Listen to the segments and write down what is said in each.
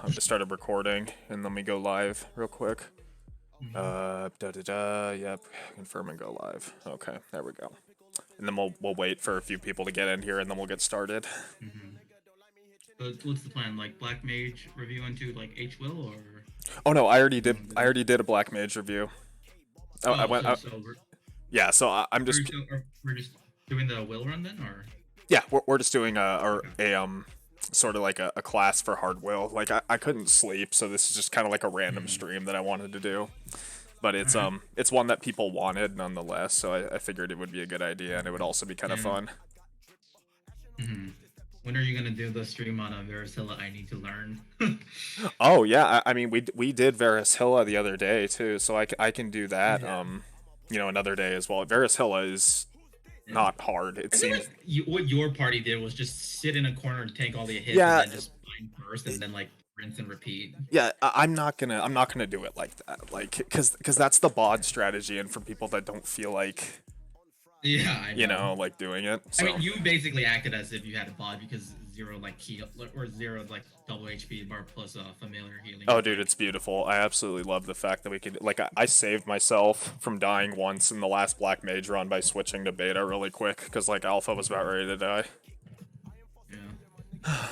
I started recording, and let me go live real quick. Mhm. Yep, confirm and go live. Okay, there we go. And then we'll wait for a few people to get in here, and then we'll get started. Mhm. So what's the plan? Like Black Mage review into like H will or Oh no, I already you did. want to I do? already did a Black Mage review. I Oh, went. so Yeah, so I'm just. we're just doing the will run then, or Yeah, we're just doing okay. a sort of like a class for hard will. Like I couldn't sleep, so this is just kind of like a random Mhm. stream that I wanted to do. But All right. it's one that people wanted nonetheless, so I figured it would be a good idea, and it would also be kind of Yeah. fun. Mhm. When are you gonna do the stream on a Varicella? I need to learn. Oh yeah, I mean we did Varishilla the other day too, so I can do Oh that yeah. another day as well. Varishilla is Yeah. not hard. It I feel seems. like what your party did was just sit in a corner and take all the hits, and Yeah, then just bind first, and then like rinse and repeat. yeah. I'm not gonna do it like that. Like because that's the bod strategy, and for people that don't feel like Yeah, I know. like doing it. I So mean, you basically acted as if you had a bod because zero like heal or zero like double HP bar plus familiar healing oh is dude, like it's beautiful. I absolutely love the fact that we could like I saved myself from dying once in the last Black Mage run by switching to beta really quick because like Alpha was about ready to die. yeah.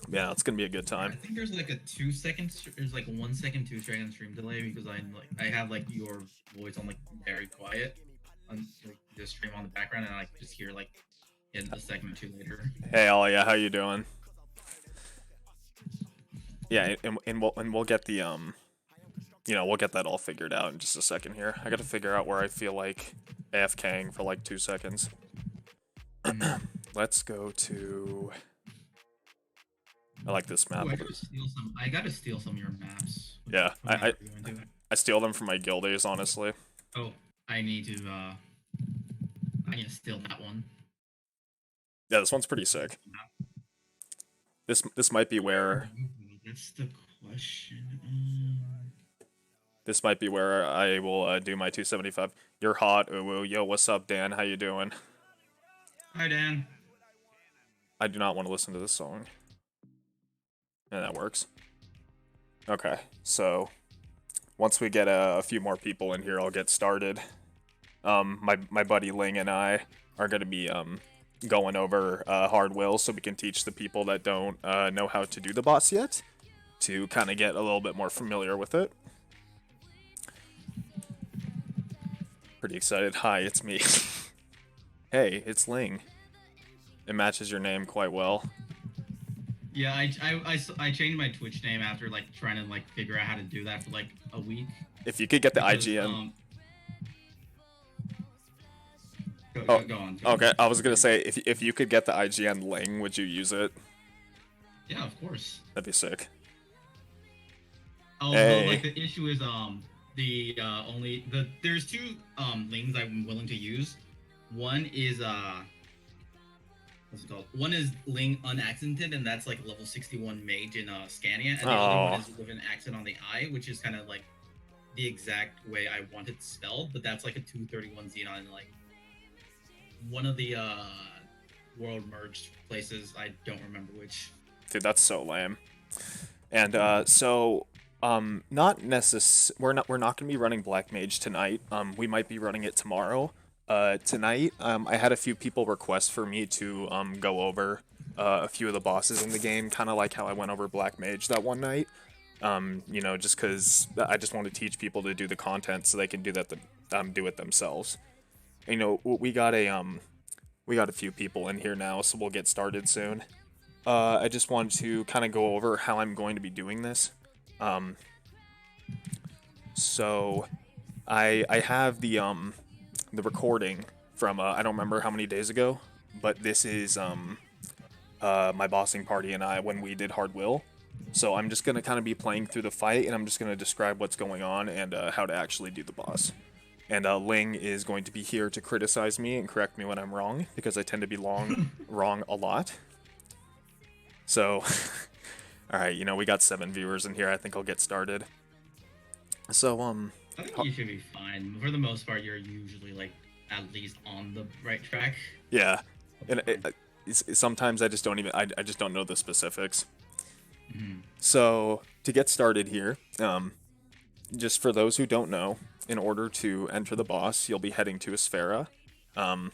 Yeah, it's gonna be a good I time. think there's like a 2 second. There's like 1 second 2 second stream delay because I have like your voice on like very quiet on like the stream on the background and I just hear like in a second or two later. Hey Alia, how you doing? Yeah, and we'll get the we'll get that all figured out in just a second here. I gotta figure out where I feel like AFKing for like 2 seconds. Mm. Let's go to. I like this Ooh, map. I gotta steal some of your maps. Yeah, What map are you into? I steal them from my guildies, honestly. Oh, I need to I need to steal that one. Yeah, this one's pretty sick. This might be where That's the question. this might be where I will do my 275. You're hot, ooh, yo, what's up, Dan? How you doing? Hi Dan. I do not want to listen to this song. And that works. Okay, so once we get a few more people in here, I'll get started. My buddy Ling and I are gonna be going over Hard Will so we can teach the people that don't know how to do the boss yet to kind of get a little bit more familiar with it. Pretty excited. Hi, it's me. Hey, it's Ling. It matches your name quite well. Yeah, I changed my Twitch name after like trying to like figure out how to do that for like a week If you could get the because IGN. Oh, go on. okay. I was gonna say if you could get the IGN Ling, would you use it? Yeah, of course. That'd be sick. Although like Hey. the issue is the only there's two Lings I'm willing to use. One is what's it called? One is Ling unaccented, and that's like level 61 mage in Scania, and the other one Oh. is with an accent on the I, which is kind of like the exact way I want it spelled, but that's like a 231 Xenon, like one of the world merged places. I don't remember which. Dude, that's so lame. And not we're not gonna be running Black Mage tonight. We might be running it tomorrow. Tonight, I had a few people request for me to go over a few of the bosses in the game, kind of like how I went over Black Mage that one night. Just because I just want to teach people to do the content so they can do it themselves. We got a few people in here now, so we'll get started soon. I just want to kind of go over how I'm going to be doing this. So I have the recording from I don't remember how many days ago, but this is my bossing party and I when we did Hard Will. So I'm just gonna kind of be playing through the fight, and I'm just gonna describe what's going on and how to actually do the boss. And Ling is going to be here to criticize me and correct me when I'm wrong, because I tend to be wrong a lot. So, alright, we got 7 viewers in here. I think I'll get started. So, I think you should be fine. For the most part, you're usually like at least on the right track. yeah. And sometimes I just don't know the specifics. Mhm. So to get started here, just for those who don't know, in order to enter the boss, you'll be heading to Asphera. Um,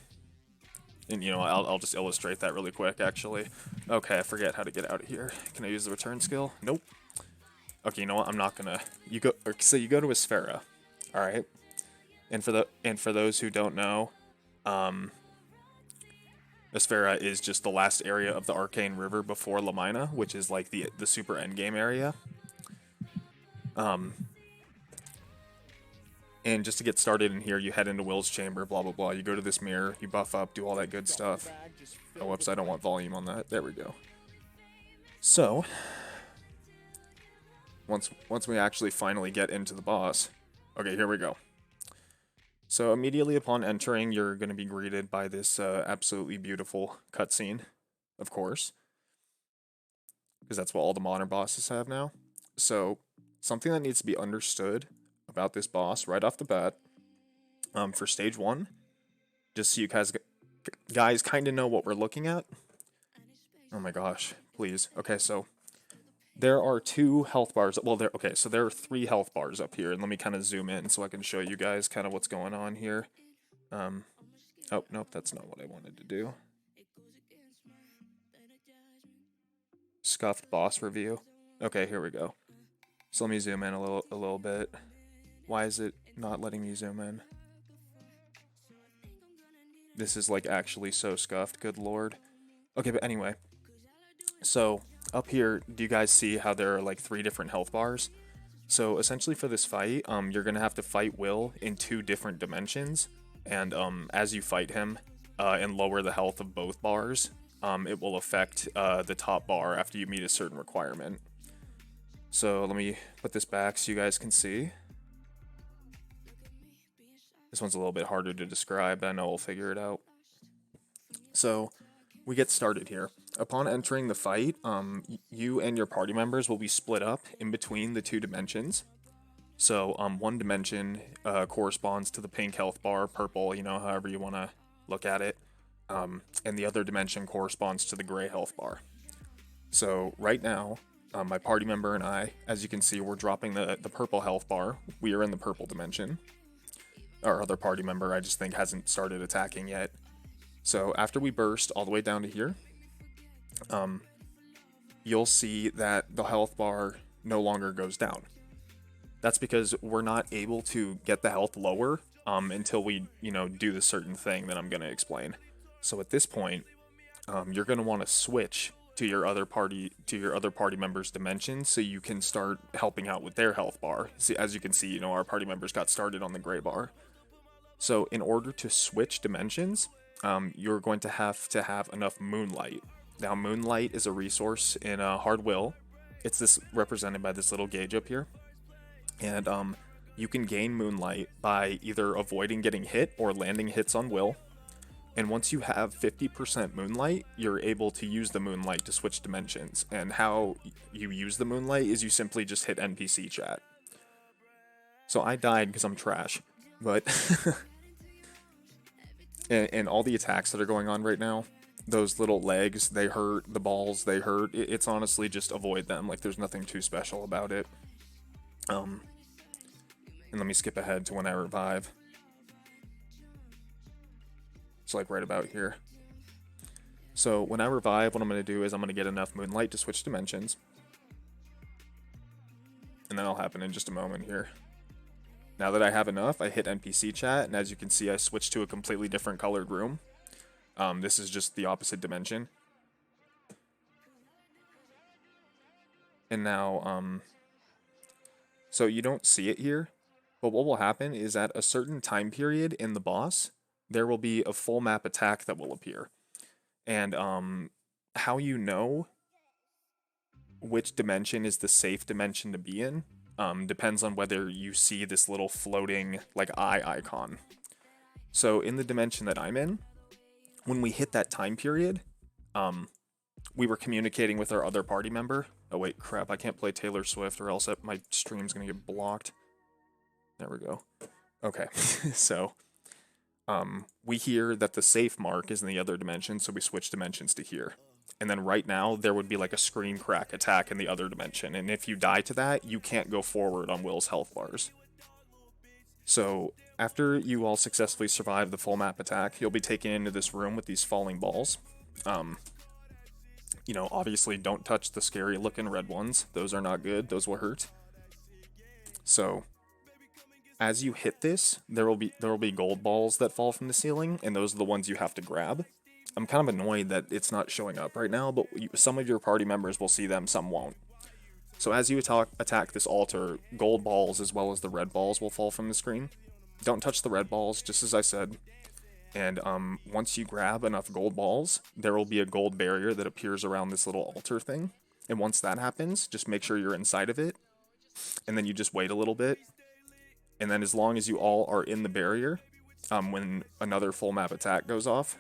and I'll just illustrate that really quick. Actually, okay, I forget how to get out of here. Can I use the return skill? Nope. Okay, you know what? I'm not gonna. So you go to Asphera, all right. And for those who don't know, um, Asphera is just the last area of the Arcane River before Lamina, which is like the super endgame area. Um, and just to get started in here, you head into Will's chamber, blah blah blah. You go to this mirror, you buff up, do all that good stuff. Oh, whoops, I don't want volume on that. There we go. So, once we actually finally get into the boss, okay, here we go. So immediately upon entering, you're going to be greeted by this absolutely beautiful cutscene, of course, because that's what all the modern bosses have now. So something that needs to be understood about this boss right off the bat, for stage 1, just so you guys kind of know what we're looking at. Oh my gosh, please. Okay, so there are 2 health bars. Well, so there are 3 health bars up here, and let me kind of zoom in so I can show you guys kind of what's going on here. Oh, nope, that's not what I wanted to do. Scuffed boss review. Okay, here we go. So let me zoom in a little bit. Why is it not letting me zoom in? This is like actually so scuffed, good lord. Okay, but anyway. So up here, do you guys see how there are like 3 different health bars? So essentially for this fight, you're gonna have to fight Will in 2 different dimensions, and as you fight him and lower the health of both bars, it will affect the top bar after you meet a certain requirement. So let me put this back so you guys can see. This one's a little bit harder to describe, but I know we'll figure it out. So we get started here. Upon entering the fight, you and your party members will be split up in between the 2 dimensions. So one dimension corresponds to the pink health bar, purple, however you want to look at it. And the other dimension corresponds to the gray health bar. So right now, my party member and I, as you can see, we're dropping the purple health bar. We are in the purple dimension. Our other party member, I just think, hasn't started attacking yet. So after we burst all the way down to here, you'll see that the health bar no longer goes down. That's because we're not able to get the health lower until we, do the certain thing that I'm going to explain. So at this point, you're going to want to switch to your other party members' dimension so you can start helping out with their health bar. See, as you can see, our party members got started on the gray bar. So in order to switch dimensions, you're going to have enough moonlight. Now, moonlight is a resource in Hard Will. It's this represented by this little gauge up here. And you can gain moonlight by either avoiding getting hit or landing hits on Will. And once you have 50% moonlight, you're able to use the moonlight to switch dimensions. And how you use the moonlight is you simply just hit NPC chat. So I died because I'm trash. But and all the attacks that are going on right now, those little legs, they hurt. The balls, they hurt. It's honestly just avoid them. Like, there's nothing too special about it. And let me skip ahead to when I revive. It's like right about here. So when I revive, what I'm going to do is I'm going to get enough moonlight to switch dimensions. And that'll happen in just a moment here. Now that I have enough, I hit NPC chat, and as you can see, I switched to a completely different colored room. This is just the opposite dimension. And now, so you don't see it here, but what will happen is at a certain time period in the boss, there will be a full map attack that will appear. And how you know which dimension is the safe dimension to be in depends on whether you see this little floating like eye icon. So in the dimension that I'm in, when we hit that time period, we were communicating with our other party member. Oh wait, crap, I can't play Taylor Swift or else my stream's gonna get blocked. There we go. Okay, so we hear that the safe mark is in the other dimension, so we switch dimensions to here. And then right now, there would be like a screen crack attack in the other dimension. And if you die to that, you can't go forward on Will's health bars. So after you all successfully survive the full map attack, you'll be taken into this room with these falling balls. You know, obviously don't touch the scary looking red ones. Those are not good. Those will hurt. So as you hit this, there will be gold balls that fall from the ceiling, and those are the ones you have to grab. I'm kind of annoyed that it's not showing up right now, but some of your party members will see them, some won't. So as you attack this altar, gold balls as well as the red balls will fall from the screen. Don't touch the red balls, just as I said. And once you grab enough gold balls, there will be a gold barrier that appears around this little altar thing. And once that happens, just make sure you're inside of it. And then you just wait a little bit. And then as long as you all are in the barrier, when another full map attack goes off,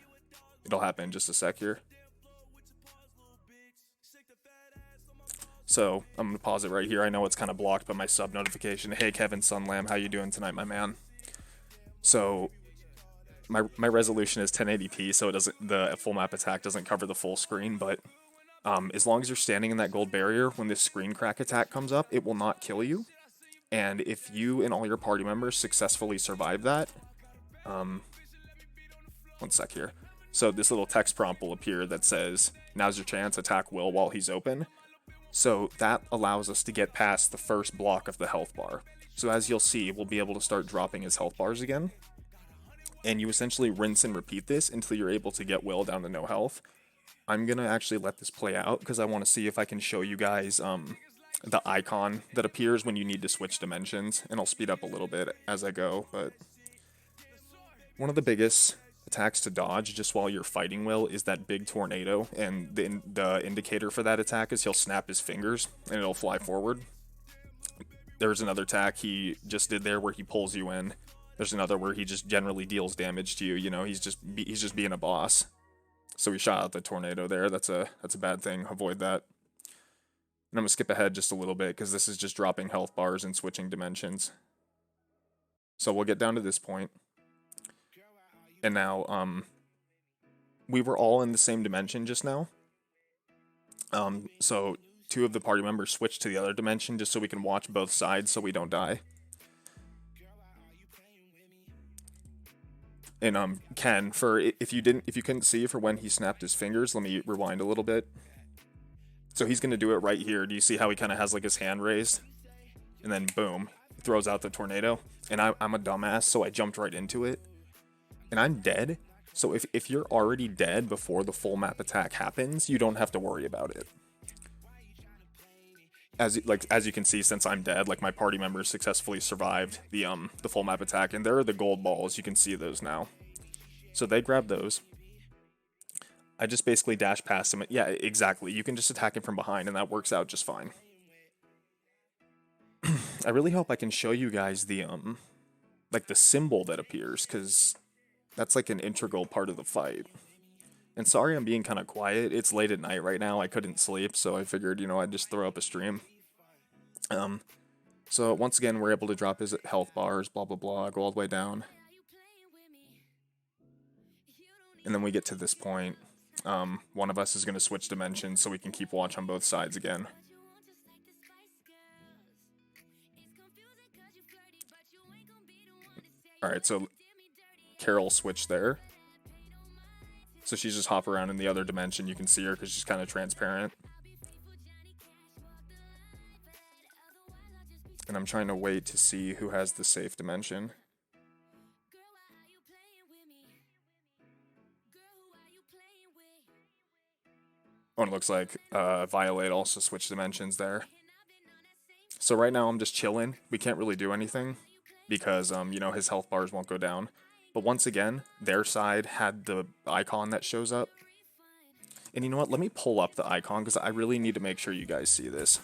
it'll happen in just a sec here. So I'm going to pause it right here. I know it's kind of blocked by my sub notification. Hey, Kevin Sunlam, how you doing tonight, my man? So my resolution is 1080p, so the full map attack doesn't cover the full screen, but as long as you're standing in that gold barrier, when this screen crack attack comes up, it will not kill you. And if you and all your party members successfully survive that, one sec here. So this little text prompt will appear that says, now's your chance, attack Will while he's open. So that allows us to get past the first block of the health bar. So as you'll see, we'll be able to start dropping his health bars again. And you essentially rinse and repeat this until you're able to get Will down to no health. I'm going to actually let this play out because I want to see if I can show you guys the icon that appears when you need to switch dimensions. And I'll speed up a little bit as I go. But one of the biggest attacks to dodge just while you're fighting Will is that big tornado. And the indicator for that attack is he'll snap his fingers and it'll fly forward. There's another attack he just did there where he pulls you in. There's another where he just generally deals damage to you. You know, he's just being a boss. So he shot out the tornado there. That's a bad thing. Avoid that. And I'm gonna skip ahead just a little bit because this is just dropping health bars and switching dimensions. So we'll get down to this point. And now, we were all in the same dimension just now. So two of the party members switched to the other dimension just so we can watch both sides so we don't die. And Ken, for if you couldn't see for when he snapped his fingers, let me rewind a little bit. So he's gonna do it right here. Do you see how he kind of has like his hand raised? And then boom, he throws out the tornado. And I'm a dumbass, so I jumped right into it. And I'm dead. So if you're already dead before the full map attack happens, you don't have to worry about it. As you can see, since I'm dead, like my party members successfully survived the full map attack, and there are the gold balls. You can see those now. So they grab those. I just basically dash past him. Yeah, exactly. You can just attack him from behind, and that works out just fine. I really hope I can show you guys the like the symbol that appears, because that's like an integral part of the fight. And sorry I'm being kind of quiet. It's late at night right now. I couldn't sleep, so I figured, you know, I'd just throw up a stream. So once again, we're able to drop his health bars, blah, blah, blah, go all the way down. And then we get to this point. One of us is going to switch dimensions so we can keep watch on both sides again. Alright, so Carol switched there. So she's just hop around in the other dimension. You can see her because she's kind of transparent. And I'm trying to wait to see who has the safe dimension. Oh, and it looks like Violet also switched dimensions there. So right now I'm just chilling. We can't really do anything because, you know, his health bars won't go down. But once again, their side had the icon that shows up. And you know what? Let me pull up the icon because I really need to make sure you guys see this.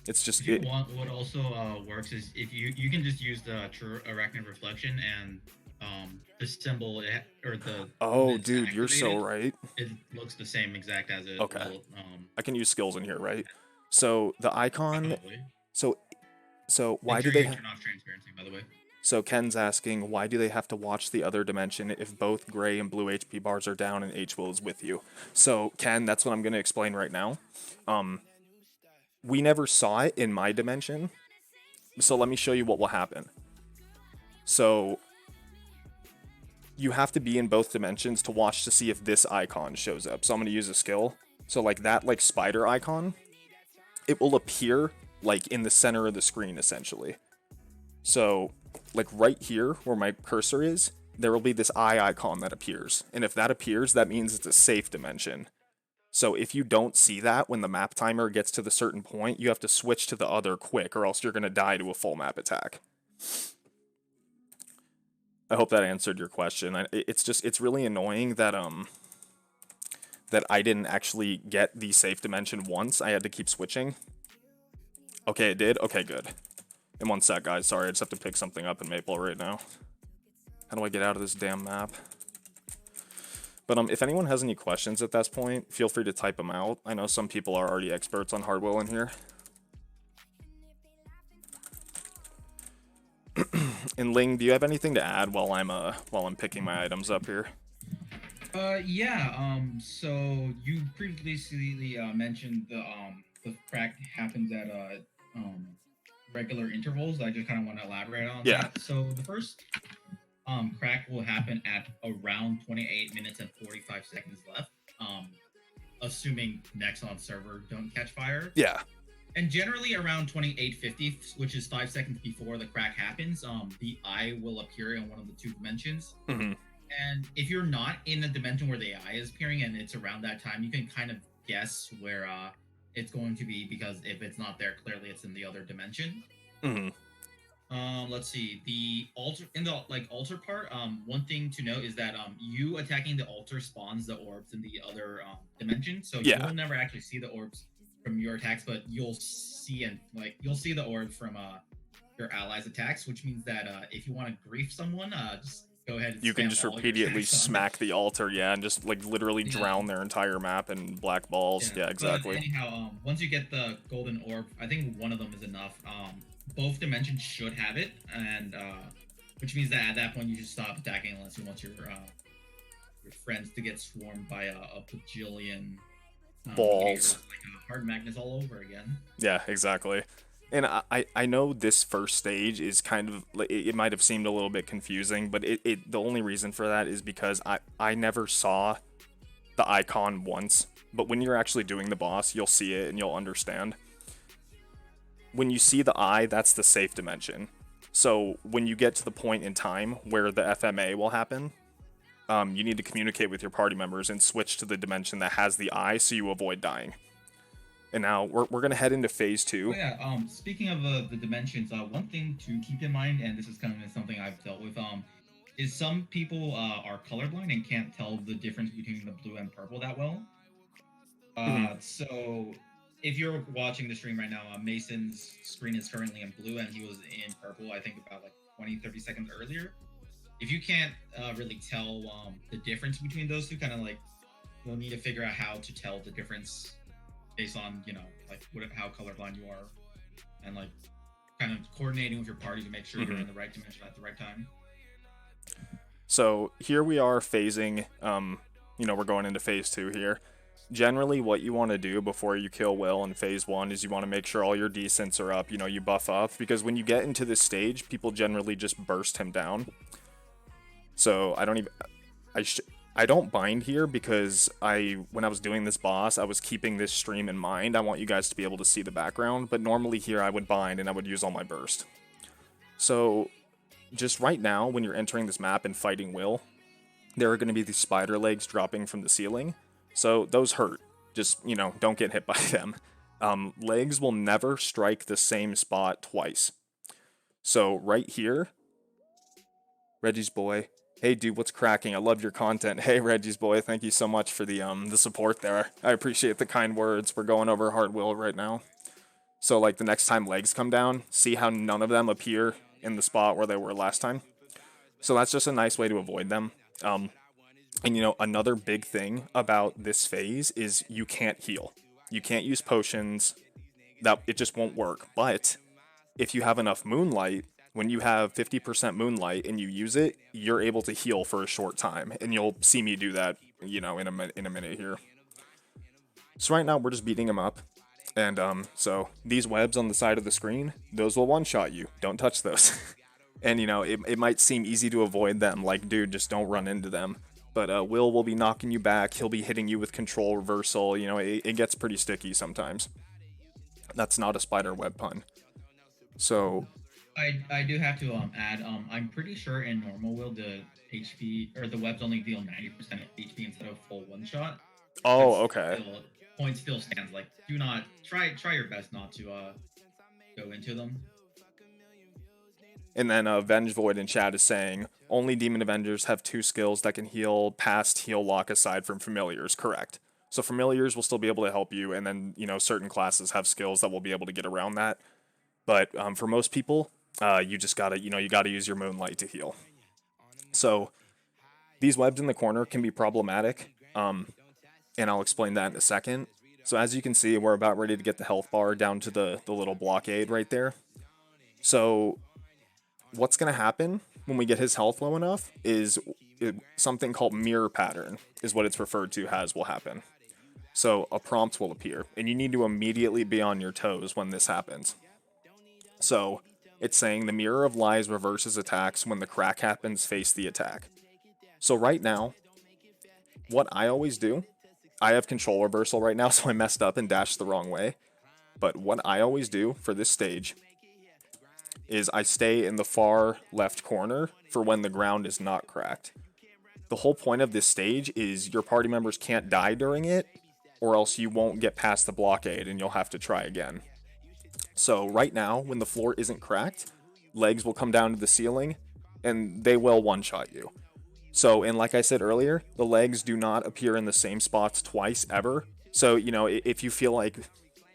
It's just... What also works is if you can just use the true arachnid reflection and the symbol or the... Oh, dude, you're so right. It looks the same exact as it okay. will, I can use skills in here, right? So the icon... probably. So why do they turn off transparency, by the way? So Ken's asking, why do they have to watch the other dimension if both gray and blue HP bars are down and H will is with you? So Ken, that's what I'm going to explain right now. We never saw it in my dimension, so let me show you what will happen. So you have to be in both dimensions to watch to see if this icon shows up. So I'm going to use a skill. So like that like spider icon, it will appear like in the center of the screen essentially. So like right here where my cursor is, there will be this eye icon that appears. And if that appears, that means it's a safe dimension. So if you don't see that when the map timer gets to the certain point, you have to switch to the other quick or else you're going to die to a full map attack. I hope that answered your question. It's really annoying that that I didn't actually get the safe dimension once. I had to keep switching. Okay, it did? Okay, good. In one sec, guys. Sorry, I just have to pick something up in Maple right now. How do I get out of this damn map? But if anyone has any questions at this point, feel free to type them out. I know some people are already experts on Hard Will in here. And Ling, do you have anything to add while I'm picking my items up here? Yeah. So you previously mentioned the crack happens at regular intervals. I just kind of want to elaborate on that. So the first crack will happen at around 28 minutes and 45 seconds left. Assuming next on server don't catch fire. Yeah. And generally around 28:50, which is 5 seconds before the crack happens, the eye will appear in one of the two dimensions. Mm-hmm. And if you're not in the dimension where the eye is appearing and it's around that time, you can kind of guess where it's going to be, because if it's not there, clearly it's in the other dimension. Mm-hmm. Let's see. The altar in the altar part. One thing to note is that you attacking the altar spawns the orbs in the other dimension, so you will never actually see the orbs from your attacks, but you'll see the orbs from your allies' attacks, which means that if you want to grief someone, just go ahead and you can just repeatedly smack the altar, and just like literally drown their entire map in black balls. Yeah, exactly. But anyhow, once you get the golden orb, I think one of them is enough. Both dimensions should have it, and which means that at that point you should stop attacking unless you want your friends to get swarmed by a bajillion balls, like hard magnets all over again. Yeah, exactly. And I know this first stage is kind of, it might have seemed a little bit confusing, but the only reason for that is because I never saw the icon once, but when you're actually doing the boss, you'll see it and you'll understand. When you see the eye, that's the safe dimension. So when you get to the point in time where the FMA will happen, you need to communicate with your party members and switch to the dimension that has the eye so you avoid dying. And now we're going to head into phase 2. Oh, yeah. Speaking of the dimensions, one thing to keep in mind, and this is kind of something I've dealt with, is some people are colorblind and can't tell the difference between the blue and purple that well. So if you're watching the stream right now, Mason's screen is currently in blue and he was in purple, I think about like 20-30 seconds earlier. If you can't really tell the difference between those two, kind of like you'll need to figure out how to tell the difference based on, how colorblind you are, and like kind of coordinating with your party to make sure you're in the right dimension at the right time. So here we are phasing, we're going into phase 2 here. Generally, what you want to do before you kill Will in phase 1 is you want to make sure all your decents are up, you buff up, because when you get into this stage, people generally just burst him down. So I don't bind here because when I was doing this boss, I was keeping this stream in mind. I want you guys to be able to see the background, but normally here I would bind and I would use all my burst. So just right now, when you're entering this map and fighting Will, there are going to be these spider legs dropping from the ceiling. So those hurt. Just, don't get hit by them. Legs will never strike the same spot twice. So right here, Reggie's boy. Hey dude, what's cracking? I love your content. Hey Reggie's boy, thank you so much for the support there. I appreciate the kind words. We're going over Hard Will right now. So like the next time legs come down, see how none of them appear in the spot where they were last time? So that's just a nice way to avoid them. And another big thing about this phase is you can't heal. You can't use potions. It just won't work. But if you have enough moonlight, when you have 50% moonlight and you use it, you're able to heal for a short time, and you'll see me do that, you know, in a minute here. So right now we're just beating him up, and so these webs on the side of the screen, those will one-shot you. Don't touch those. And you know, it might seem easy to avoid them, like, dude, just don't run into them. But Will be knocking you back. He'll be hitting you with control reversal. You know, it gets pretty sticky sometimes. That's not a spider web pun. So I do have to add I'm pretty sure in normal will the HP or the webs only deal 90% of HP instead of full one shot. oh, That's okay. still point still stands. Like do not try your best not to go into them. And then Venge Void in chat is saying only Demon Avengers have 2 skills that can heal past heal lock aside from familiars. Correct. So familiars will still be able to help you, and then you know certain classes have skills that will be able to get around that. But for most people, you just gotta you gotta use your moonlight to heal. So these webs in the corner can be problematic, and I'll explain that in a second. So as you can see, we're about ready to get the health bar down to the little blockade right there. So what's going to happen when we get his health low enough is something called mirror pattern is what it's referred to as will happen. So a prompt will appear, and you need to immediately be on your toes when this happens. So it's saying the mirror of lies reverses attacks when the crack happens, face the attack. So right now, what I always do, I have control reversal right now, so I messed up and dashed the wrong way. But what I always do for this stage is I stay in the far left corner for when the ground is not cracked. The whole point of this stage is your party members can't die during it, or else you won't get past the blockade and you'll have to try again. So right now, when the floor isn't cracked, legs will come down to the ceiling, and they will one-shot you. So, and like I said earlier, the legs do not appear in the same spots twice ever. So, you know, if you feel like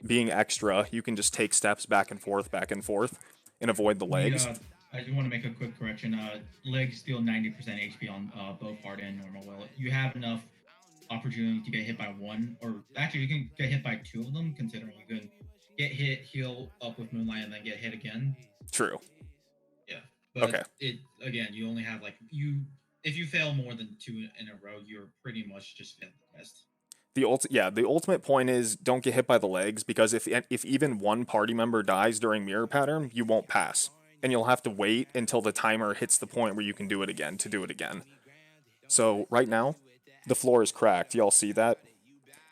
being extra, you can just take steps back and forth, and avoid the legs. I just want to make a quick correction. Legs deal 90% HP on both hard and normal will. You have enough opportunity to get hit by one, or actually you can get hit by 2 of them, considering you can get hit, heal up with Moonlight, and then get hit again. True. Yeah. But okay. You only have if you fail more than 2 in a row, you're pretty much just failed the test. The ultimate point is don't get hit by the legs, because if even one party member dies during mirror pattern, you won't pass, and you'll have to wait until the timer hits the point where you can do it again to do it again. So right now, the floor is cracked. Y'all see that?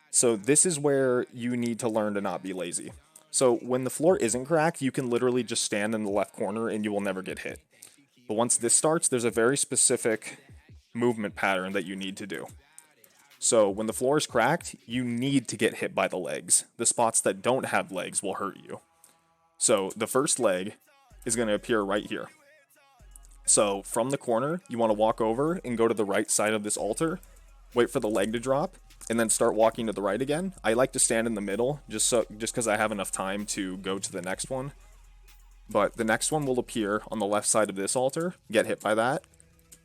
So this is where you need to learn to not be lazy. So when the floor isn't cracked, you can literally just stand in the left corner and you will never get hit. But once this starts, there's a very specific movement pattern that you need to do. So when the floor is cracked, you need to get hit by the legs. The spots that don't have legs will hurt you. So the first leg is going to appear right here. So from the corner, you want to walk over and go to the right side of this altar, wait for the leg to drop, and then start walking to the right again. I like to stand in the middle just because I have enough time to go to the next one. But the next one will appear on the left side of this altar, get hit by that,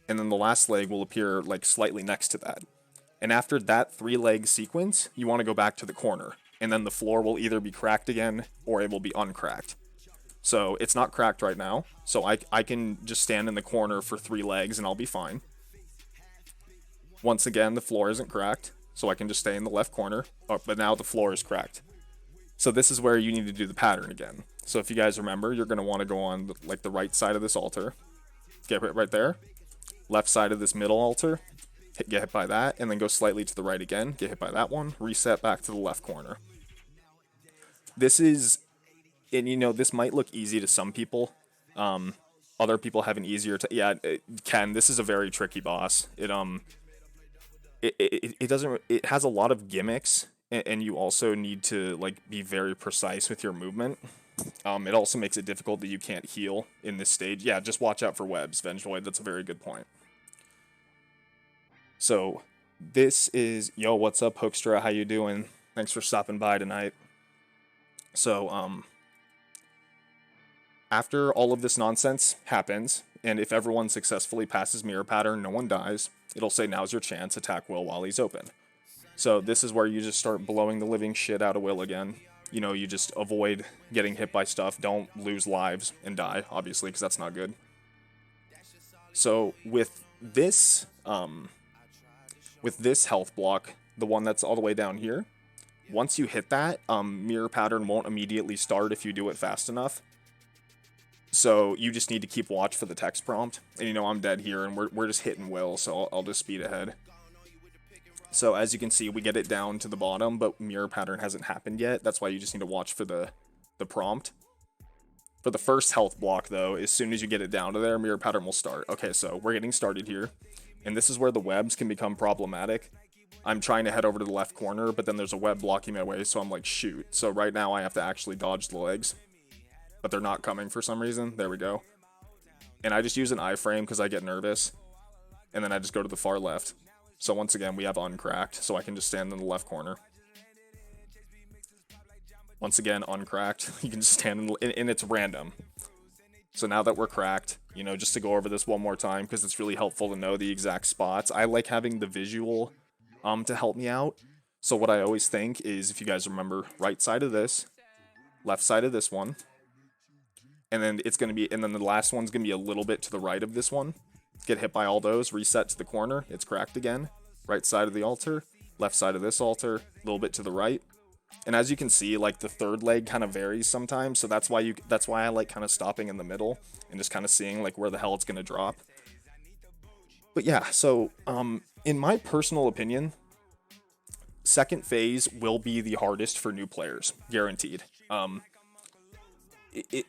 and then the last leg will appear like slightly next to that. And after that 3-leg sequence, you want to go back to the corner, and then the floor will either be cracked again or it will be uncracked. So it's not cracked right now, so I can just stand in the corner for 3 legs and I'll be fine. Once again, the floor isn't cracked, so I can just stay in the left corner, but now the floor is cracked. So this is where you need to do the pattern again. So if you guys remember, you're going to want to go on the right side of this altar, get hit right there, left side of this middle altar, get hit by that, and then go slightly to the right again, get hit by that one, reset back to the left corner. This is, and you know, this might look easy to some people. Other people have an easier Ken, this is a very tricky boss. It has a lot of gimmicks, and you also need to be very precise with your movement. It also makes it difficult that you can't heal in this stage. Yeah, just watch out for webs, Vengevoid. That's a very good point. So this is, yo, what's up, Hoekstra? How you doing? Thanks for stopping by tonight. So after all of this nonsense happens, and if everyone successfully passes mirror pattern, no one dies, it'll say now's your chance, attack Will while he's open. So this is where you just start blowing the living shit out of Will again. you know, you just avoid getting hit by stuff. Don't lose lives and die, obviously, because that's not good. So with this health block, the one that's all the way down here, once you hit that, mirror pattern won't immediately start if you do it fast enough. So you just need to keep watch for the text prompt. And you know, I'm dead here, and we're just hitting Will, so I'll just speed ahead. So as you can see, we get it down to the bottom, but mirror pattern hasn't happened yet. That's why you just need to watch for the prompt. For the first health block, though, as soon as you get it down to there, mirror pattern will start. Okay, so we're getting started here. And this is where the webs can become problematic. I'm trying to head over to the left corner, but then there's a web blocking my way, so I'm like, shoot. So right now I have to actually dodge the legs. But they're not coming for some reason. There we go. And I just use an iframe because I get nervous. And then I just go to the far left. So once again, we have uncracked, so I can just stand in the left corner. Once again, uncracked. You can just stand in, and it's random. So now that we're cracked, you know, just to go over this one more time, because it's really helpful to know the exact spots. I like having the visual to help me out. So what I always think is, if you guys remember, right side of this, left side of this one, and then it's going to be, and then the last one's going to be a little bit to the right of this one. Get hit by all those, reset to the corner, it's cracked again. Right side of the altar, left side of this altar, a little bit to the right. And as you can see, like, the third leg kind of varies sometimes, so that's why I like kind of stopping in the middle and just kind of seeing like where the hell it's going to drop. But yeah, so in my personal opinion, second phase will be the hardest for new players, guaranteed.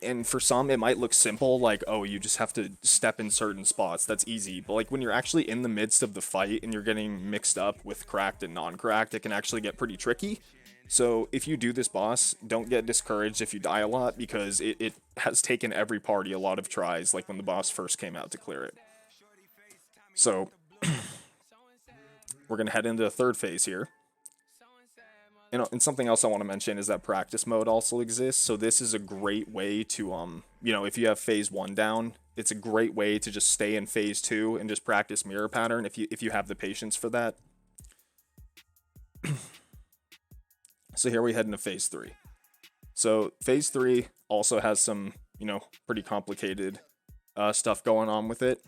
And for some, it might look simple, like, oh, you just have to step in certain spots. That's easy. But like when you're actually in the midst of the fight and you're getting mixed up with cracked and non-cracked, it can actually get pretty tricky. So if you do this boss, don't get discouraged if you die a lot, because it has taken every party a lot of tries, like when the boss first came out, to clear it. So we're going to head into the third phase here. And something else I want to mention is that practice mode also exists. So this is a great way to, you know, if you have phase 1 down, it's a great way to just stay in phase 2 and just practice mirror pattern if you have the patience for that. So here we head into phase 3. So phase 3 also has some, you know, pretty complicated stuff going on with it.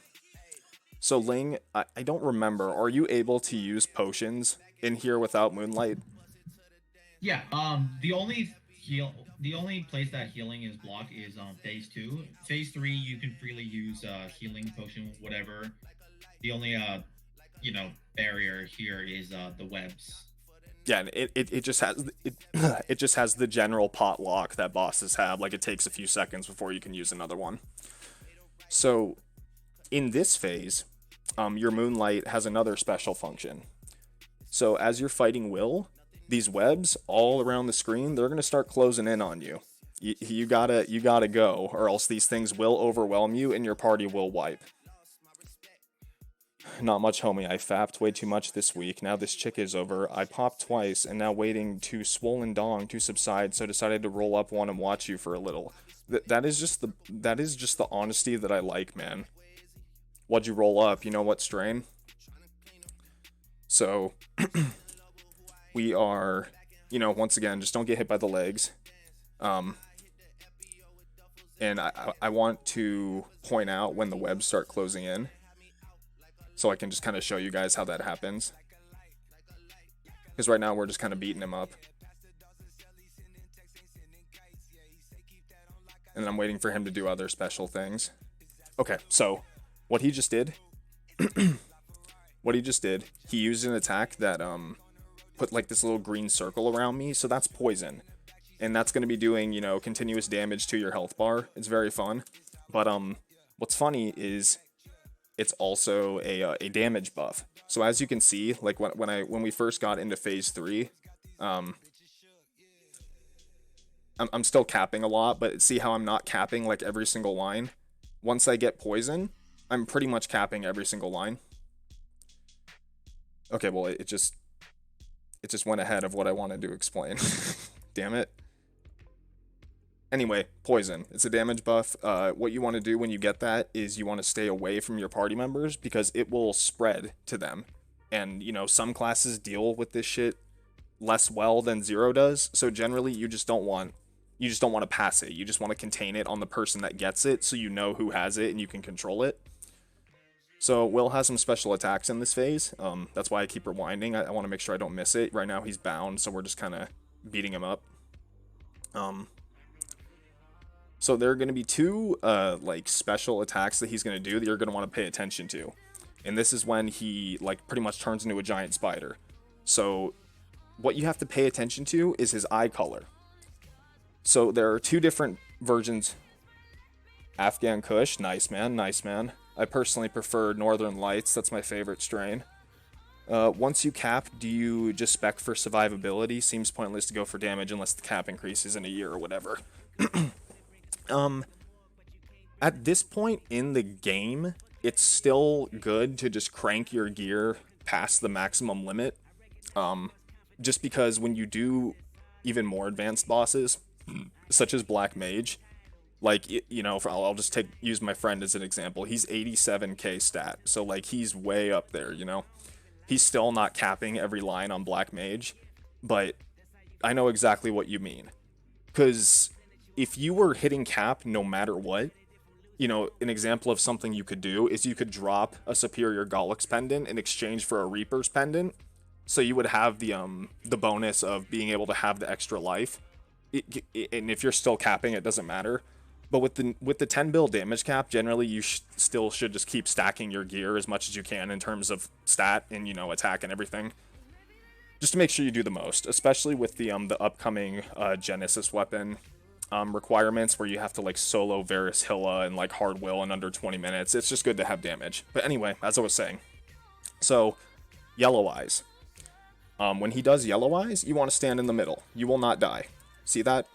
So Ling, I don't remember, are you able to use potions in here without moonlight? Yeah, the only place that healing is blocked is phase 2. Phase 3, you can freely use healing potion, whatever. The only you know, barrier here is the webs. Yeah, and it just has it just has the general pot lock that bosses have. Like, it takes a few seconds before you can use another one. So in this phase, your moonlight has another special function. So as you're fighting Will, these webs all around the screen, they're gonna start closing in on you. You gotta go, or else these things will overwhelm you and your party will wipe. Not much, homie. I fapped way too much this week. Now this chick is over. I popped twice and now waiting to swollen dong to subside, so decided to roll up one and watch you for a little. That is just the honesty that I like, man. What'd you roll up? You know what strain? So we are, you know, once again, just don't get hit by the legs. And I want to point out when the webs start closing in, so I can just kind of show you guys how that happens. Because right now we're just kind of beating him up. And then I'm waiting for him to do other special things. Okay, so what he just did, he used an attack that put like this little green circle around me, so that's poison. And that's going to be doing, you know, continuous damage to your health bar. It's very fun. But what's funny is it's also a damage buff. So as you can see, like when we first got into phase 3, I'm still capping a lot, but see how I'm not capping like every single line? Once I get poison, I'm pretty much capping every single line. Okay, well, it just went ahead of what I wanted to explain. Damn it. Anyway, poison. It's a damage buff. What you want to do when you get that is you want to stay away from your party members, because it will spread to them. And, you know, some classes deal with this shit less well than Zero does. So generally, you just don't want to pass it. You just want to contain it on the person that gets it, so you know who has it and you can control it. So Will has some special attacks in this phase. That's why I keep rewinding. I want to make sure I don't miss it. Right now he's bound, so we're just kind of beating him up. So there are going to be two like special attacks that he's going to do that you're going to want to pay attention to. And this is when he like pretty much turns into a giant spider. So what you have to pay attention to is his eye color. So there are two different versions. Afghan Kush, nice man, nice man. I personally prefer Northern Lights, that's my favorite strain. Once you cap, do you just spec for survivability? Seems pointless to go for damage unless the cap increases in a year or whatever. At this point in the game, it's still good to just crank your gear past the maximum limit. Just because when you do even more advanced bosses, such as Black Mage, like, you know, I'll just use my friend as an example. He's 87k stat, so like he's way up there, you know. He's still not capping every line on Black Mage, but I know exactly what you mean. Because if you were hitting cap no matter what, you know, an example of something you could do is you could drop a Superior Gollux pendant in exchange for a Reaper's pendant, so you would have the bonus of being able to have the extra life. And if you're still capping, it doesn't matter. But with the 10 bill damage cap, generally you still should just keep stacking your gear as much as you can in terms of stat and, you know, attack and everything, just to make sure you do the most. Especially with the upcoming Genesis weapon requirements, where you have to like solo Varus Hilla and like Hard Will in under 20 minutes. It's just good to have damage. But anyway, as I was saying, so Yellow Eyes. When he does Yellow Eyes, you want to stand in the middle. You will not die. See that?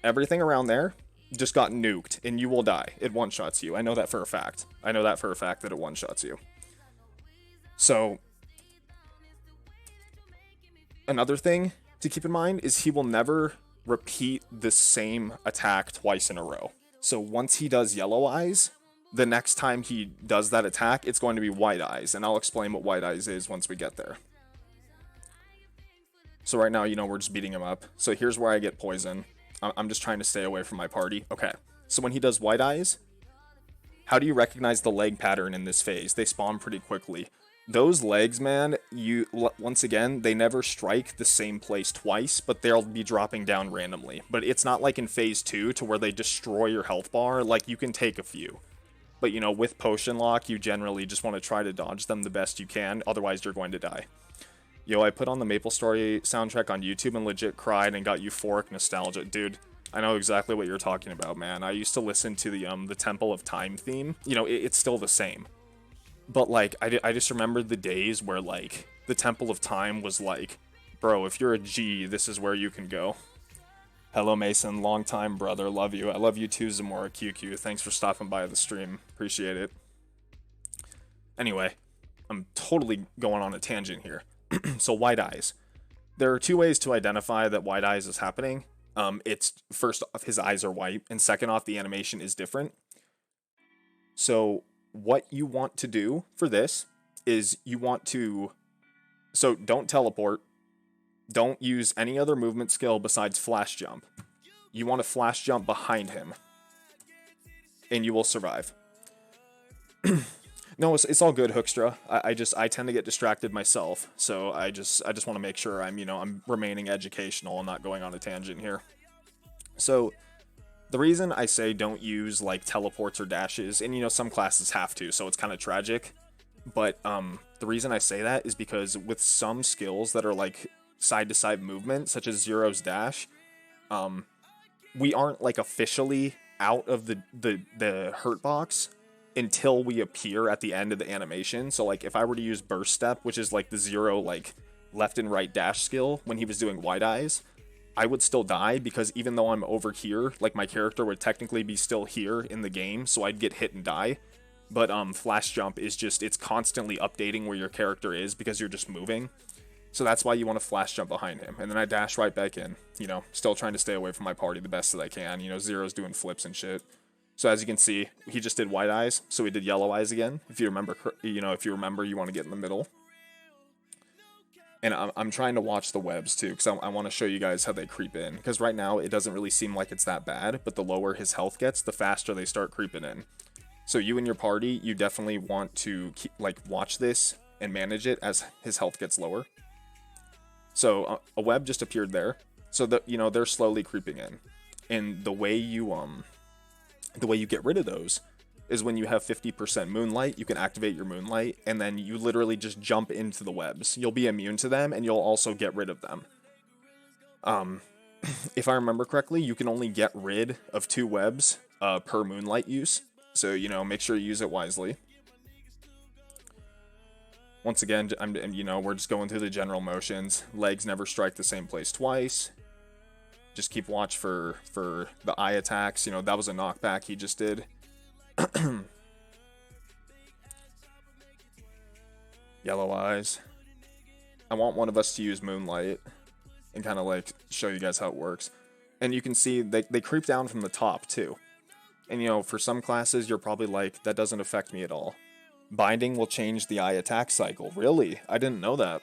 Everything around there just got nuked, and you will die. It one-shots you. I know that for a fact. I know that for a fact that it one-shots you. So, another thing to keep in mind is he will never repeat the same attack twice in a row. So once he does Yellow Eyes, the next time he does that attack, it's going to be White Eyes, and I'll explain what White Eyes is once we get there. So right now, you know, we're just beating him up. So here's where I get poison. I'm just trying to stay away from my party. Okay, so when he does White Eyes, how do you recognize the leg pattern in this phase? They spawn pretty quickly. Those legs, man, once again, they never strike the same place twice, but they'll be dropping down randomly. But it's not like in phase 2 to where they destroy your health bar. Like, you can take a few. But, you know, with potion lock, you generally just want to try to dodge them the best you can. Otherwise, you're going to die. Yo, I put on the MapleStory soundtrack on YouTube and legit cried and got euphoric nostalgia. Dude, I know exactly what you're talking about, man. I used to listen to the Temple of Time theme. You know, it's still the same. But, like, I just remember the days where, like, the Temple of Time was like, bro, if you're a G, this is where you can go. Hello, Mason. Long time, brother. Love you. I love you too, Zamora QQ. Thanks for stopping by the stream. Appreciate it. Anyway, I'm totally going on a tangent here. So White Eyes. There are two ways to identify that White Eyes is happening. It's first off, his eyes are white, and second off, the animation is different. So what you want to do for this is you want to... So don't teleport. Don't use any other movement skill besides flash jump. You want to flash jump behind him, and you will survive. No, it's all good, Hookstra. I tend to get distracted myself, so I just want to make sure I'm remaining educational and not going on a tangent here. So the reason I say don't use like teleports or dashes, and some classes have to, so it's kind of tragic, but the reason I say that is because with some skills that are like side to side movement, such as Zero's dash, we aren't like officially out of the hurt box until we appear at the end of the animation. So like if I were to use burst step, which is like the Zero like left and right dash skill when he was doing White Eyes, I would still die because even though I'm over here, like my character would technically be still here in the game, so I'd get hit and die. But flash jump is just, it's constantly updating where your character is because you're just moving. So that's why you want to flash jump behind him. And then I dash right back in, still trying to stay away from my party the best that I can. Zero's doing flips and shit. So as you can see, he just did White Eyes, so he did Yellow Eyes again. If you remember, you want to get in the middle. And I'm trying to watch the webs too, because I want to show you guys how they creep in. Because right now it doesn't really seem like it's that bad, but the lower his health gets, the faster they start creeping in. So you and your party, you definitely want to keep, like, watch this and manage it as his health gets lower. So a web just appeared there, so that, you know, they're slowly creeping in, and the way you get rid of those is when you have 50% moonlight, you can activate your moonlight, and then you literally just jump into the webs. You'll be immune to them, and you'll also get rid of them. If I remember correctly, you can only get rid of 2 webs per moonlight use, so, you know, make sure you use it wisely. Once again, you know, we're just going through the general motions. Legs never strike the same place twice. Just keep watch for the eye attacks. You know, that was a knockback he just did. Yellow eyes. I want one of us to use moonlight and kind of like show you guys how it works. And you can see they creep down from the top too. And, you know, for some classes, you're probably like, that doesn't affect me at all. Binding will change the eye attack cycle. Really? I didn't know that.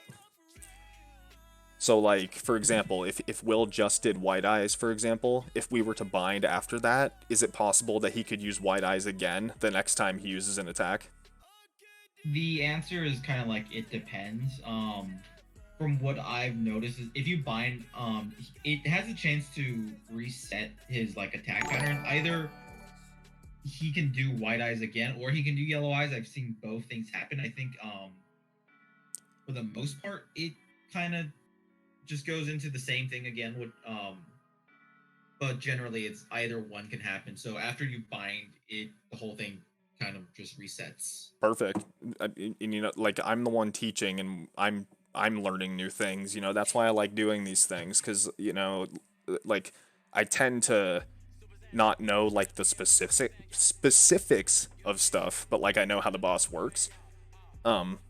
So, like, for example, if Will just did white eyes, for example, if we were to bind after that, is it possible that he could use white eyes again the next time he uses an attack? The answer is kind of like it depends. From what I've noticed is if you bind, it has a chance to reset his like attack pattern. Either he can do white eyes again, or he can do yellow eyes. I've seen both things happen. I think for the most part, it kind of just goes into the same thing again with but generally it's either one can happen. So after you bind it, the whole thing kind of just resets. Perfect. And, you know, like, I'm the one teaching, and I'm learning new things. You know, that's why I like doing these things, because, you know, like, I tend to not know like the specifics of stuff, but like I know how the boss works.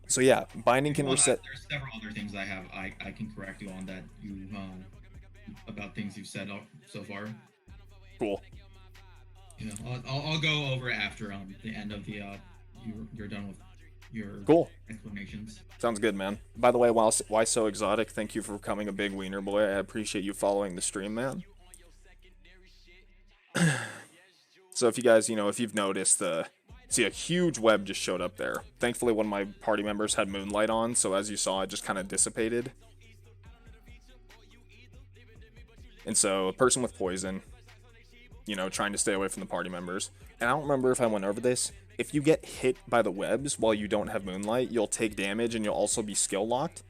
So yeah, binding can reset. There's several other things I can correct you on that you about things you've said so far. Cool. Yeah, I'll go over after the end of the you're done with your Cool explanations. Sounds good, man. By the way, why so exotic? Thank you for becoming a big wiener boy. I appreciate you following the stream, man. So if you guys, you know, if you've noticed, see, a huge web just showed up there. Thankfully, one of my party members had moonlight on, so as you saw, it just kind of dissipated. And so a person with poison, you know, trying to stay away from the party members. And I don't remember if I went over this. If you get hit by the webs while you don't have moonlight, you'll take damage and you'll also be skill locked.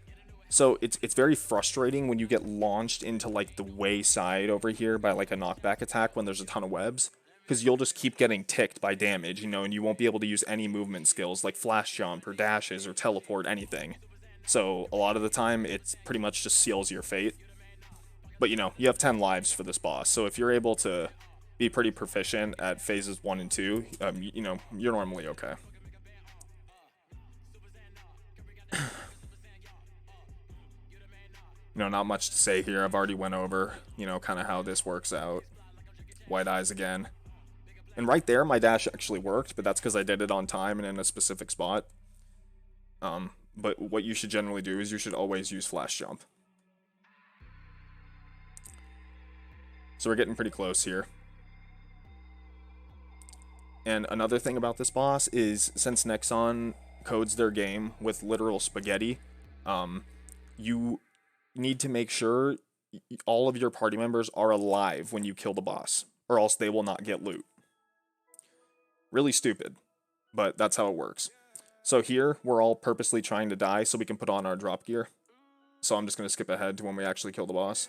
So it's very frustrating when you get launched into like the way side over here by like a knockback attack when there's a ton of webs, because you'll just keep getting ticked by damage, you know, and you won't be able to use any movement skills like flash jump or dashes or teleport, anything. So a lot of the time it's pretty much just seals your fate. But, you know, you have 10 lives for this boss, so if you're able to be pretty proficient at phases 1 and 2, you know, you're normally okay. You know, not much to say here. I've already went over, you know, kind of how this works out. White eyes again. And right there, my dash actually worked, but that's because I did it on time and in a specific spot. But what you should generally do is you should always use flash jump. So we're getting pretty close here. And another thing about this boss is, since Nexon codes their game with literal spaghetti, you need to make sure all of your party members are alive when you kill the boss, or else they will not get loot. Really stupid, but that's how it works. So here, we're all purposely trying to die so we can put on our drop gear. So I'm just going to skip ahead to when we actually kill the boss.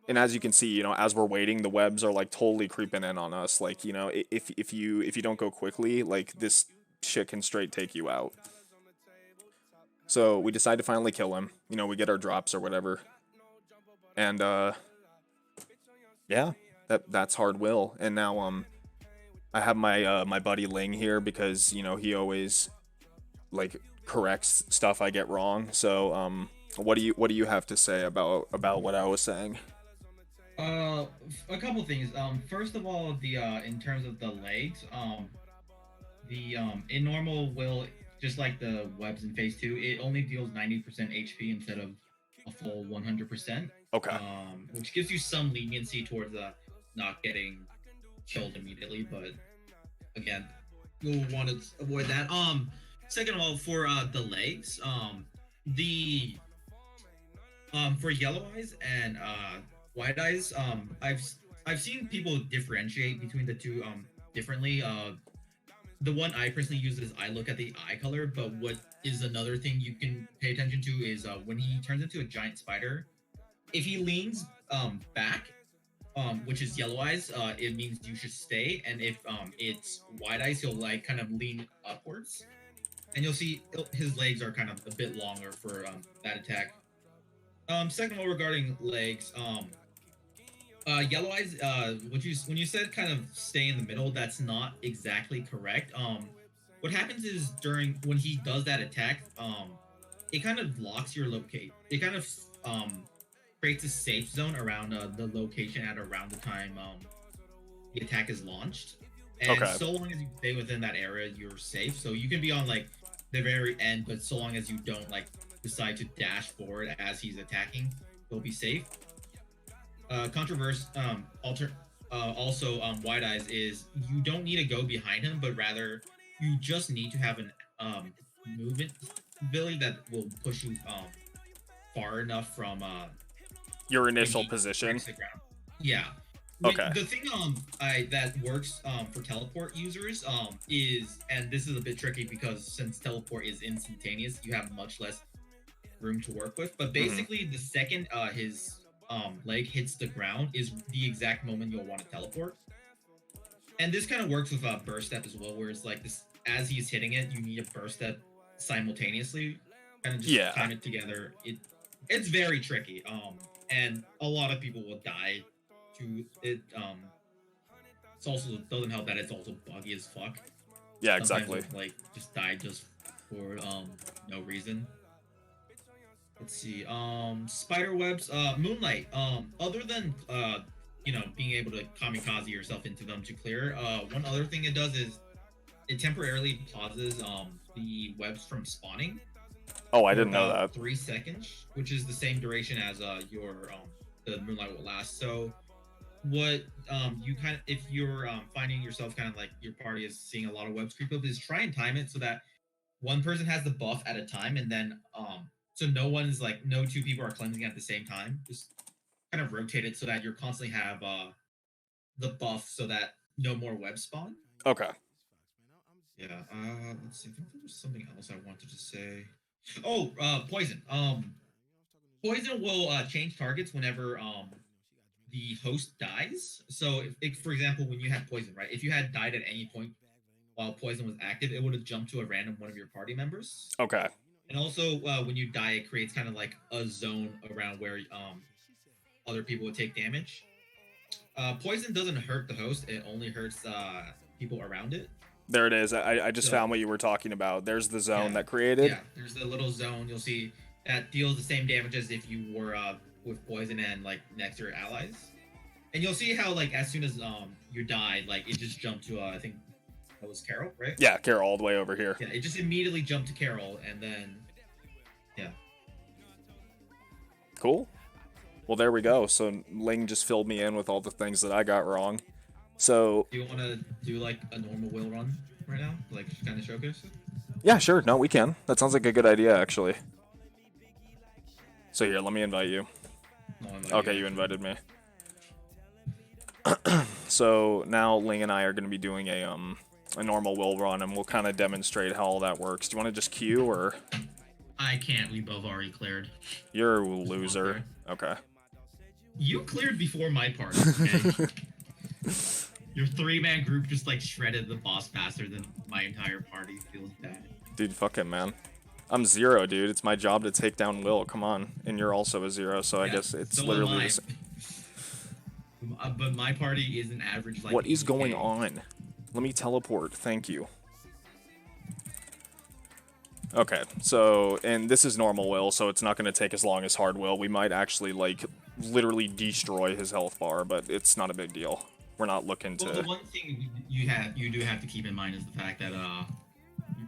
And as you can see, you know, as we're waiting, the webs are like totally creeping in on us. Like, you know, if you don't go quickly, like, this shit can straight take you out. So we decide to finally kill him. You know, we get our drops or whatever. And yeah, that's Hard Will. And now I have my my buddy Ling here because, you know, he always like corrects stuff I get wrong. So what do you have to say about what I was saying? A couple things. First of all, the in terms of the legs, the in normal will just like the webs in phase 2, it only deals 90% HP instead of a full 100%. Okay. Which gives you some leniency towards not getting killed immediately, but again, you'll want to avoid that. Second of all, for the legs, the for yellow eyes and white eyes, I've seen people differentiate between the two differently. The one I personally use is I look at the eye color, but what is another thing you can pay attention to is when he turns into a giant spider, if he leans back, which is yellow eyes, it means you should stay, and if it's white eyes, he'll like kind of lean upwards, and you'll see his legs are kind of a bit longer for that attack. Second of all, regarding legs, yellow eyes, when you said kind of stay in the middle, that's not exactly correct. What happens is when he does that attack, it kind of locks your locate. It kind of creates a safe zone around the location at around the time the attack is launched. And so long as you stay within that area, you're safe. So you can be on like the very end, but so long as you don't like decide to dash forward as he's attacking, you'll be safe. Also, white eyes is you don't need to go behind him, but rather you just need to have an movement ability that will push you far enough from your initial position. Yeah. Okay. The thing that works for teleport users is, and this is a bit tricky because since teleport is instantaneous, you have much less room to work with. But basically, the second his leg hits the ground is the exact moment you'll want to teleport. And this kind of works with burst step as well, where it's like this as he's hitting it, you need a burst step simultaneously, kind of just time it together. It's very tricky. And a lot of people will die to it. It's also doesn't help that it's also buggy as fuck. Yeah, Sometimes exactly. Like just die just for no reason. Let's see. Spider webs. Moonlight. Other than being able to kamikaze yourself into them to clear. One other thing it does is it temporarily pauses the webs from spawning. Oh, I didn't know that. 3 seconds, which is the same duration as your the moonlight will last. So what you kind of, if you're finding yourself kind of like your party is seeing a lot of webs creep up, is try and time it so that one person has the buff at a time, and then so no two people are cleansing at the same time. Just kind of rotate it so that you constantly have the buff so that no more webs spawn. Okay. Yeah. Let's see. I think there was something else I wanted to say. Oh, poison. Poison will change targets whenever the host dies. So, if for example, when you had poison, right? If you had died at any point while poison was active, it would have jumped to a random one of your party members. Okay. And also, when you die, it creates kind of like a zone around where other people would take damage. Poison doesn't hurt the host; it only hurts people around it. There it is. I just found what you were talking about. There's the zone that created. Yeah, there's the little zone. You'll see that deals the same damage as if you were with poison and like next to your allies. And you'll see how like as soon as you died, like it just jumped to I think that was Carol, right? Yeah, Carol all the way over here. Yeah, it just immediately jumped to Carol, and then Cool. Well, there we go. So Ling just filled me in with all the things that I got wrong. So do you want to do like a normal will run right now, like kind of showcase it? Yeah, sure. No, we can. That sounds like a good idea, actually. So here, let me invite you. Okay, you invited me. So now Ling and I are going to be doing a normal will run, and we'll kind of demonstrate how all that works. Do you want to just queue, or? I can't. We both already cleared. You're a loser. Okay. You cleared before my part. Okay? Your 3-man group just like shredded the boss faster than my entire party. Feels bad. Dude, fuck it, man. I'm 0, dude. It's my job to take down Will. Come on. And you're also a 0, so I guess it's literally the same. But my party is an average like. What is going on? Let me teleport. Thank you. Okay, so, and this is normal Will, so it's not going to take as long as hard Will. We might actually, like, literally destroy his health bar, but it's not a big deal. We're not looking to... Well, the one thing you do have to keep in mind is the fact that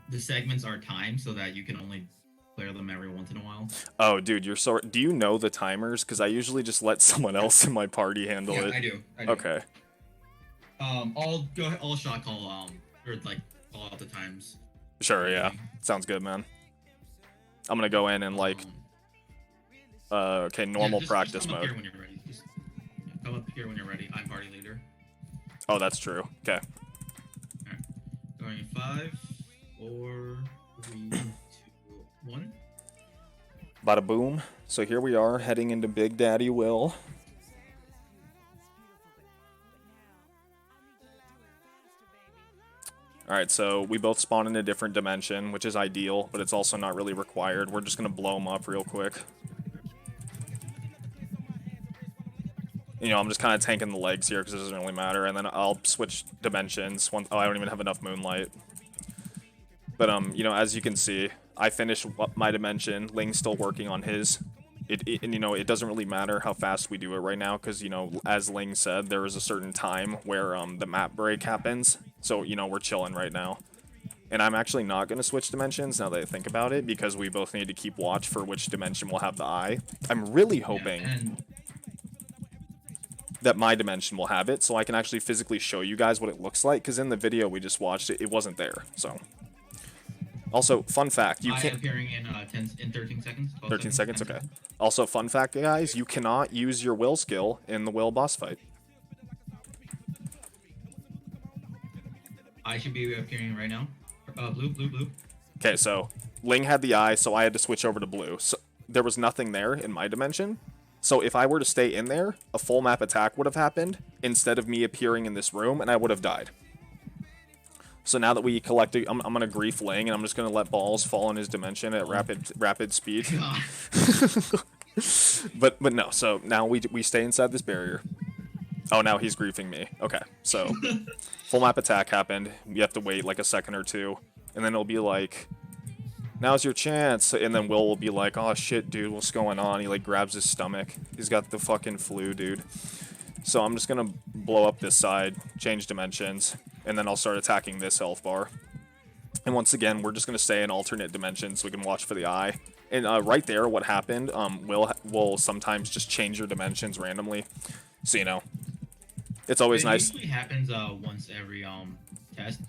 the segments are timed so that you can only clear them every once in a while. Oh, dude, you're so. Do you know the timers? Because I usually just let someone else in my party handle Yeah, it. I do. Okay. I'll go ahead, I'll shot call or like call out the times. Sure. Yeah. Sounds good, man. I'm gonna go in and like. Okay, normal practice just come mode. Up here when you're ready. Just come up here when you're ready. I'm party leader. Oh, that's true. Okay. All right. Going in 5, 4, 3, 2, 1. Bada boom. So here we are heading into Big Daddy Will. Alright, so we both spawn in a different dimension, which is ideal, but it's also not really required. We're just going to blow them up real quick. You know, I'm just kind of tanking the legs here because it doesn't really matter, and then I'll switch dimensions. Oh, I don't even have enough moonlight. But, you know, as you can see, I finished my dimension. Ling's still working on his. And, you know, it doesn't really matter how fast we do it right now because, you know, as Ling said, there is a certain time where the map break happens. So, you know, we're chilling right now. And I'm actually not going to switch dimensions now that I think about it because we both need to keep watch for which dimension will have the eye. I'm really hoping that my dimension will have it so I can actually physically show you guys what it looks like because in the video we just watched it wasn't there. So also, fun fact, you can't... appearing in 13 seconds. 13 seconds? Okay. Also, fun fact, guys, you cannot use your will skill in the will boss fight. I should be appearing right now. Blue. Okay, so Ling had the eye, so I had to switch over to blue. So there was nothing there in my dimension. So if I were to stay in there, a full map attack would have happened instead of me appearing in this room, and I would have died. So now that we collected, I'm gonna grief Ling, and I'm just gonna let balls fall in his dimension at rapid speed. but no. So now we stay inside this barrier. Oh, now he's griefing me. Okay, so full map attack happened. We have to wait like a second or two, and then it'll be like, now's your chance. And then Will be like, oh shit, dude, what's going on? He like grabs his stomach. He's got the fucking flu, dude. So I'm just gonna blow up this side, change dimensions, and then I'll start attacking this health bar. And once again, we're just gonna stay in alternate dimensions so we can watch for the eye. And right there, what happened, will sometimes just change your dimensions randomly. So, you know, it's always nice. It usually happens once every test,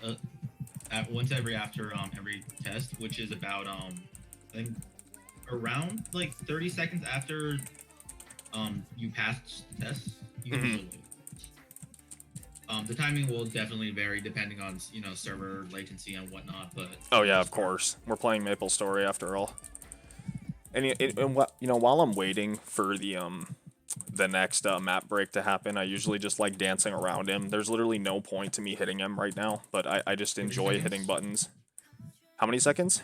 after every test, which is about I think around like 30 seconds after you pass the test. Usually. The timing will definitely vary depending on, you know, server latency and whatnot, but... Oh yeah, of course. We're playing Maple Story after all. And you know, while I'm waiting for the next map break to happen, I usually just like dancing around him. There's literally no point to me hitting him right now, but I just enjoy hitting buttons. How many seconds?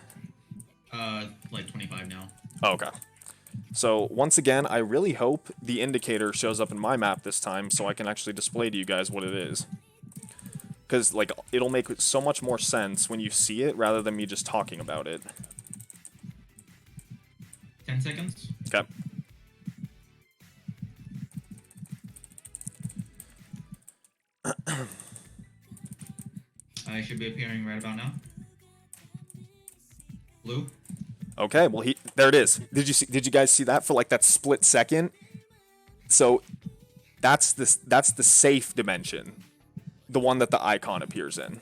Like 25 now. Oh, okay. So, once again, I really hope the indicator shows up in my map this time so I can actually display to you guys what it is. Because, like, it'll make so much more sense when you see it rather than me just talking about it. 10 seconds. Okay. I should be appearing right about now. Blue. Okay, well there it is. Did you guys see that for like that split second? So that's the safe dimension. The one that the icon appears in.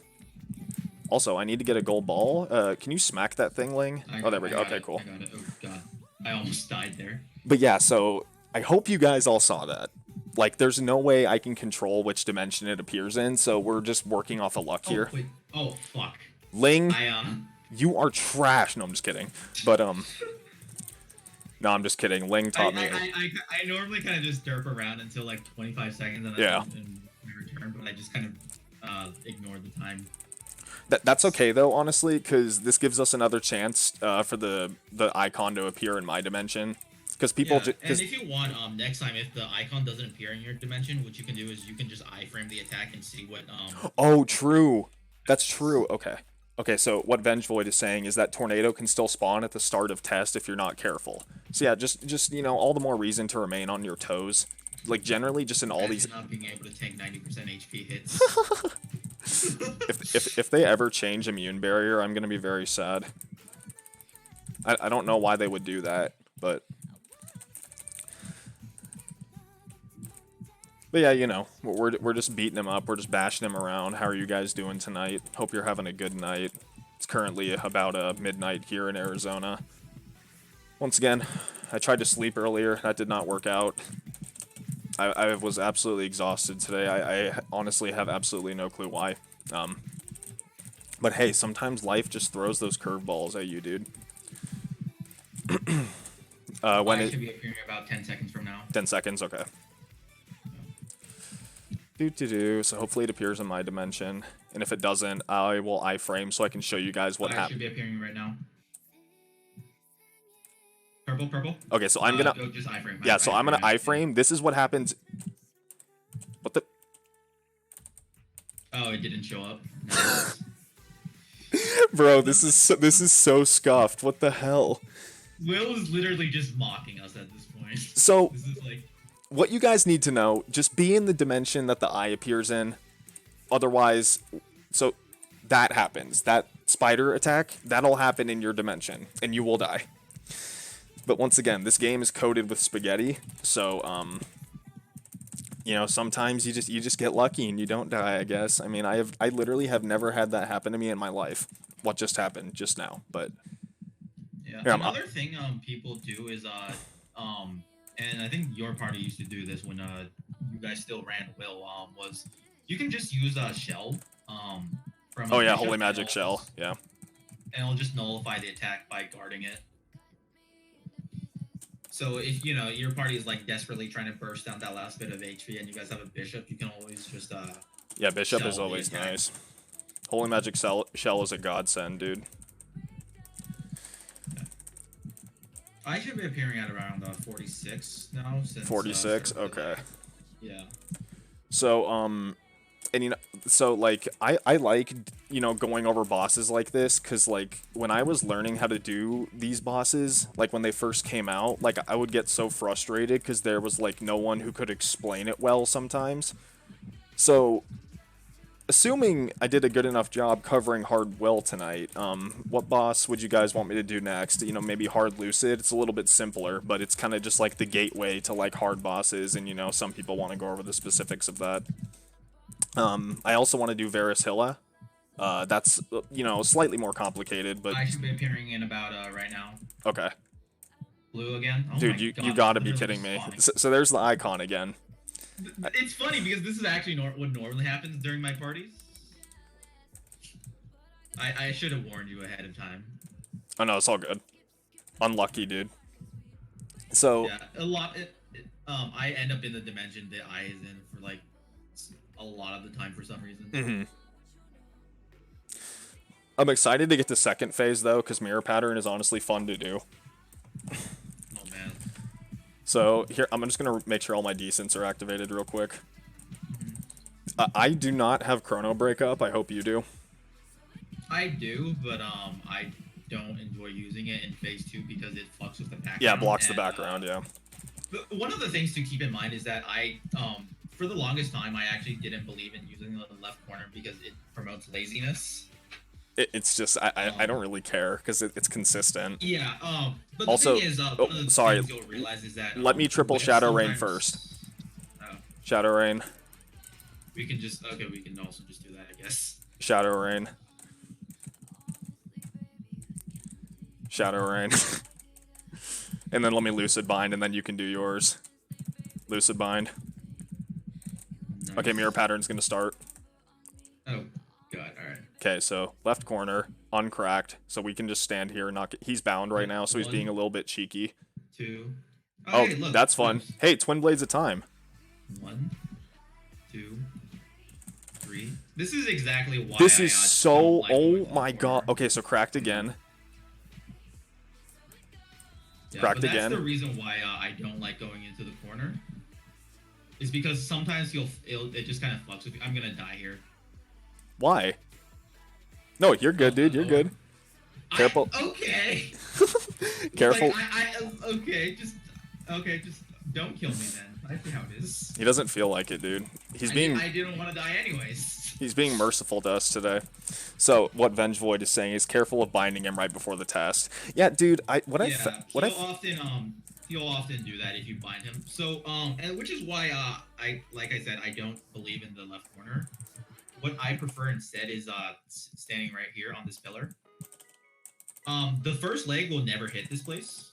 Also, I need to get a gold ball. Can you smack that thing, Ling? Oh, there we go. Okay, cool. I got it. Oh god. I almost died there. But yeah, so I hope you guys all saw that. Like, there's no way I can control which dimension it appears in, so we're just working off of luck here. Wait. Oh, fuck. Ling, you are trash. No, I'm just kidding. But, no, I'm just kidding. Ling taught me. I normally kind of just derp around until like 25 seconds and then return, but I just kind of ignore the time. That's okay, though, honestly, because this gives us another chance for the icon to appear in my dimension. Because people and if you want, next time, if the icon doesn't appear in your dimension, what you can do is you can just iframe the attack and see what... Oh, true. That's true. Okay. Okay, so what Venge Void is saying is that Tornado can still spawn at the start of test if you're not careful. So yeah, just you know, all the more reason to remain on your toes. Like, generally, just in all these... Not being able to tank 90% HP hits. If they ever change immune barrier, I'm gonna be very sad. I don't know why they would do that, but yeah, you know, we're just beating him up. We're just bashing him around. How are you guys doing tonight? Hope you're having a good night. It's currently about midnight here in Arizona. Once again, I tried to sleep earlier. That did not work out. I was absolutely exhausted today. I honestly have absolutely no clue why. But hey, sometimes life just throws those curveballs at you, dude. When I should be appearing about 10 seconds from now. 10 seconds, okay. So hopefully it appears in my dimension, and if it doesn't, I will iframe so I can show you guys what happened. Should be appearing right now. Purple. Okay, so I'm gonna. Just iframe. Yeah, so I'm gonna iframe. This is what happens. What the? Oh, it didn't show up. Bro, this is so scuffed. What the hell? Will is literally just mocking us at this point. So, this is like... what you guys need to know, just be in the dimension that the eye appears in. Otherwise, so that happens. That spider attack, that'll happen in your dimension, and you will die. But once again, this game is coated with spaghetti, so, you know, sometimes you just get lucky and you don't die, I guess. I mean, I literally have never had that happen to me in my life. What just happened just now, but... Yeah, another thing people do is, and I think your party used to do this when you guys still ran Will, was you can just use a shell from oh yeah, holy magic shell, yeah. And it'll just nullify the attack by guarding it. So if, you know, your party is like desperately trying to burst down that last bit of HP and you guys have a bishop, you can always just yeah, bishop is always nice. Holy magic shell is a godsend, dude. I should be appearing at around 46 now. Since, 46? Okay. Yeah. So, and you know, so like, I like, you know, going over bosses like this, because like, when I was learning how to do these bosses, like when they first came out, like I would get so frustrated because there was like no one who could explain it well sometimes. So, assuming I did a good enough job covering Hard Will tonight, what boss would you guys want me to do next? You know, maybe Hard Lucid. It's a little bit simpler, but it's kind of just like the gateway to like hard bosses, and you know, some people want to go over the specifics of that. I also want to do Varus Hilla. That's, you know, slightly more complicated, but... I should be appearing in about, right now. Okay. Blue again? Oh dude, you gotta be kidding me. So there's the icon again. It's funny because this is actually what normally happens during my parties. I should have warned you ahead of time. Oh no, it's all good. Unlucky, dude. So yeah, a lot. I end up in the dimension that I is in for like a lot of the time for some reason. Mm-hmm. I'm excited to get to second phase though, because mirror pattern is honestly fun to do. Oh man. So here, I'm just gonna make sure all my decents are activated real quick. I do not have chrono breakup. I hope you do. I do, but I don't enjoy using it in phase 2 because it fucks with the background. Yeah, it blocks the background. Yeah. But one of the things to keep in mind is that I for the longest time I actually didn't believe in using the left corner because it promotes laziness. It's just I don't really care because it's consistent. Yeah. But also, the thing is, one of the sorry. things you'll realize is that let me triple Shadow Rain first. Oh. Shadow Rain. We can just we can also just do that, I guess. Shadow Rain. Shadow Rain. And then let me Lucid Bind, and then you can do yours. Lucid Bind. Nice. Okay, mirror pattern's gonna start. Oh god, alright. Okay, so left corner, uncracked, so we can just stand here and not get... He's bound right now, so he's being a little bit cheeky. 2. Oh, hey, look, that's fun. close. Hey, twin blades of time. 1, 2, 3. This is exactly why this is so... like oh my god. Okay, so cracked again. Yeah, cracked but that's again. the reason why I don't like going into the corner. Is because sometimes it just kind of fucks with you. I'm gonna die here. Why? No, you're good, dude. You're good. Careful. Okay. Careful. Like, okay, just don't kill me then. I see how it is. He doesn't feel like it, dude. He's being... I didn't want to die anyways. He's being merciful to us today. So what Venge Void is saying is careful of binding him right before the test. Yeah, dude. He'll often do that if you bind him. So and which is why like I said, I don't believe in the left corner. What I prefer instead is standing right here on this pillar. The first leg will never hit this place.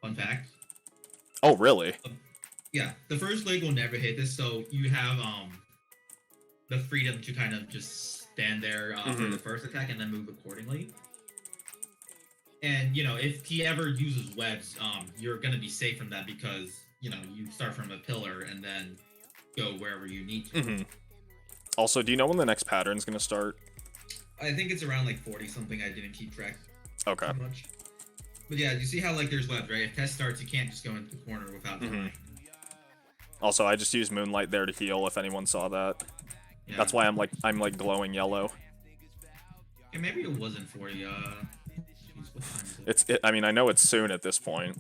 Fun fact. Oh, really? Yeah, the first leg will never hit this, so you have the freedom to kind of just stand there for the first attack and then move accordingly. And you know, if he ever uses webs, you're gonna be safe from that because you know you start from a pillar and then go wherever you need to. Also, do you know when the next pattern's gonna start? I think it's around like 40 something. I didn't keep track. Okay. Too much. But yeah, you see how like there's webs, right? If test starts, you can't just go into the corner without dying. Also, I just used Moonlight there to heal. If anyone saw that, Yeah. that's why I'm like glowing yellow. Yeah, maybe it wasn't 40. What time is it? I mean, I know it's soon at this point.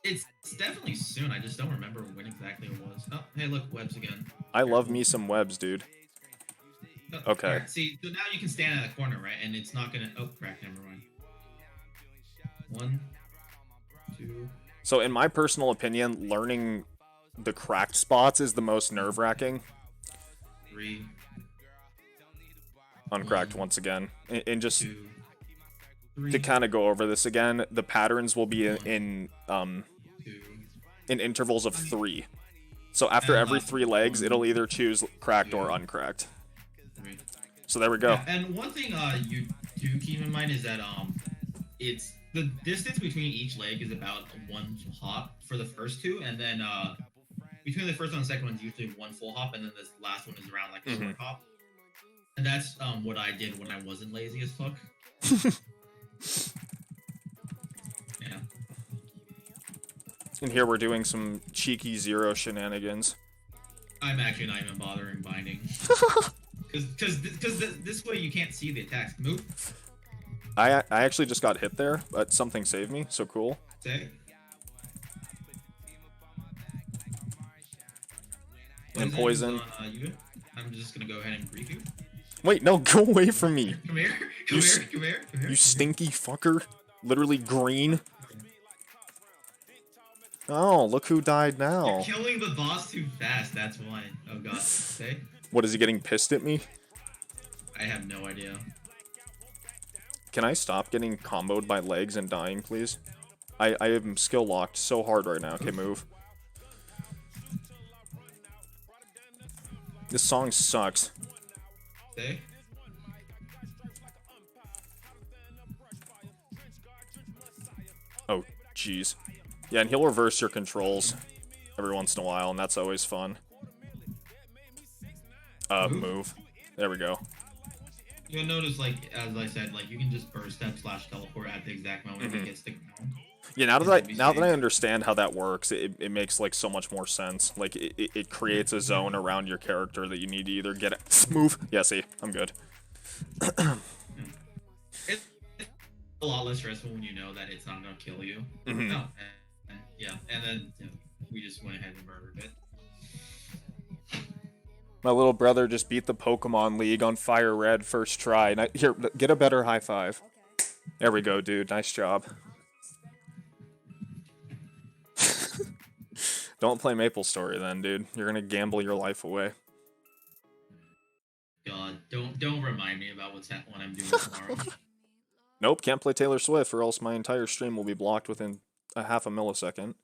It's definitely soon. I just don't remember when exactly it was. Oh, hey, look, webs again. I love me some webs, dude. Oh, Okay. Right, see, so now you can stand in the corner, right? And it's not gonna. Oh, crack. Never mind. 1, 2. So, in my personal opinion, learning the cracked spots is the most nerve-wracking. 3. Uncracked once again, and just 2, 3. to kind of go over this again, the patterns will be in 2. intervals of 3. So after every 3 legs, it'll either choose cracked or uncracked. 3. So there we go. Yeah, and one thing you do keep in mind is that it's the distance between each leg is about 1 hop for the first 2, and then between the first one and the second one is usually 1 full hop, and then this last one is around like a short hop. And that's what I did when I wasn't lazy as fuck. Yeah. And here we're doing some cheeky 0 shenanigans. I'm actually not even bothering binding. Because this way you can't see the attacks. Move. I actually just got hit there, but something saved me, so cool. Say. And poison. I'm just gonna go ahead and grief you. Wait, no, go away from me. Come here. Come here. You stinky fucker. Literally green. Oh, look who died now. You're killing the boss too fast, that's why. Oh god. Say. What, is he getting pissed at me? I have no idea. Can I stop getting comboed by legs and dying, please? I am skill locked so hard right now. Okay, move. This song sucks. Say. Oh, jeez. Yeah, and he'll reverse your controls every once in a while, and that's always fun. Move. There we go. You'll notice, like, as I said, like, you can just burst step / teleport at the exact moment it gets the ground. Yeah, now that I understand how that works, it makes, like, so much more sense. Like, it creates a zone around your character that you need to either get it. Move. Yeah, see, I'm good. It's a lot less stressful when you know that it's not going to kill you. No. And then we just went ahead and murdered it. My little brother just beat the Pokemon League on Fire Red first try. Here, get a better high five. There we go, dude. Nice job. Don't play Maple Story then, dude. You're gonna gamble your life away. God, don't remind me about what I'm doing tomorrow. Nope, can't play Taylor Swift or else my entire stream will be blocked within a half a millisecond.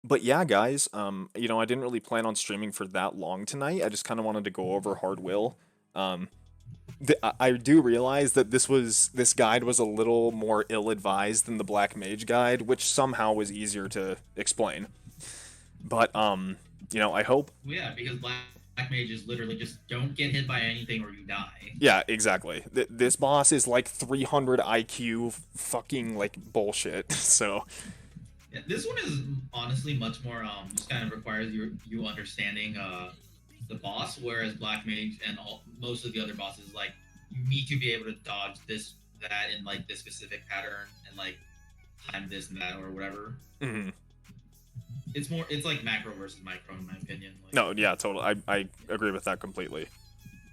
But yeah, guys, you know, I didn't really plan on streaming for that long tonight. I just kind of wanted to go over Hard Will. I do realize that this guide was a little more ill-advised than the Black Mage guide, which somehow was easier to explain. But, you know, I hope... Yeah, because Black Mage is literally just don't get hit by anything or you die. Yeah, exactly. This boss is like 300 IQ fucking, like, bullshit, so... Yeah, this one is honestly much more, just kind of requires you understanding, the boss, whereas Black Mage and most of the other bosses, like, you need to be able to dodge this, that, in, like, this specific pattern, and, like, time this and that, or whatever. It's like macro versus micro in my opinion. Like, No, yeah, totally. I agree with that completely.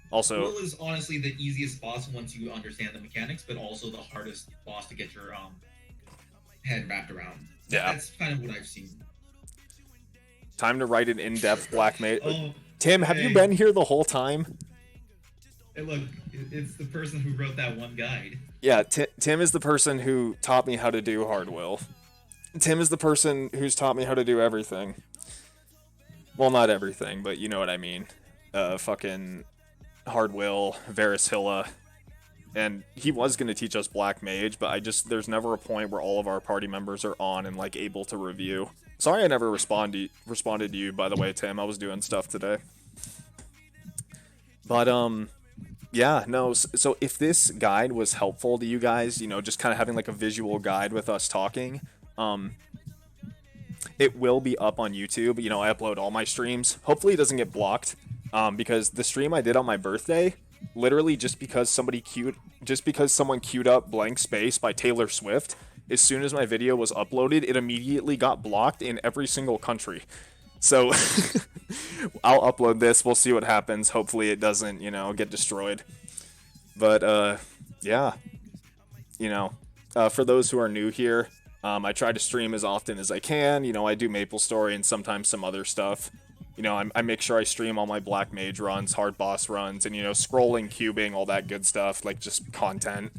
Also, Will is honestly the easiest boss once you understand the mechanics, but also the hardest boss to get your head wrapped around. yeah, That's kind of what I've seen. time to write an in-depth black mage. Oh, Tim, have you hey, been here the whole time? hey, look, it's the person who wrote that one guide. Yeah, Tim is the person who taught me how to do hard will. Tim is the person who's taught me how to do everything. Well, not everything, but you know what I mean. Fucking hard will, Varishilla, and he was gonna teach us black mage, but there's never a point where all of our party members are on and like able to review. Sorry, I never responded to you. By the way, Tim, I was doing stuff today. But yeah, no. So if this guide was helpful to you guys, you know, just kind of having like a visual guide with us talking, it will be up on YouTube. You know, I upload all my streams. Hopefully, it doesn't get blocked, because the stream I did on my birthday, literally just because someone queued up "Blank Space" by Taylor Swift, as soon as my video was uploaded, it immediately got blocked in every single country. So I'll upload this. We'll see what happens. Hopefully, it doesn't, you know, get destroyed. But yeah, you know, for those who are new here, I try to stream as often as I can. You know, I do MapleStory and sometimes some other stuff. You know, I make sure I stream all my Black Mage runs, hard boss runs, and, you know, scrolling, cubing, all that good stuff, like just content.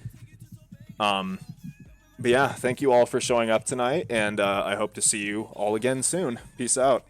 But yeah, thank you all for showing up tonight, and I hope to see you all again soon. Peace out.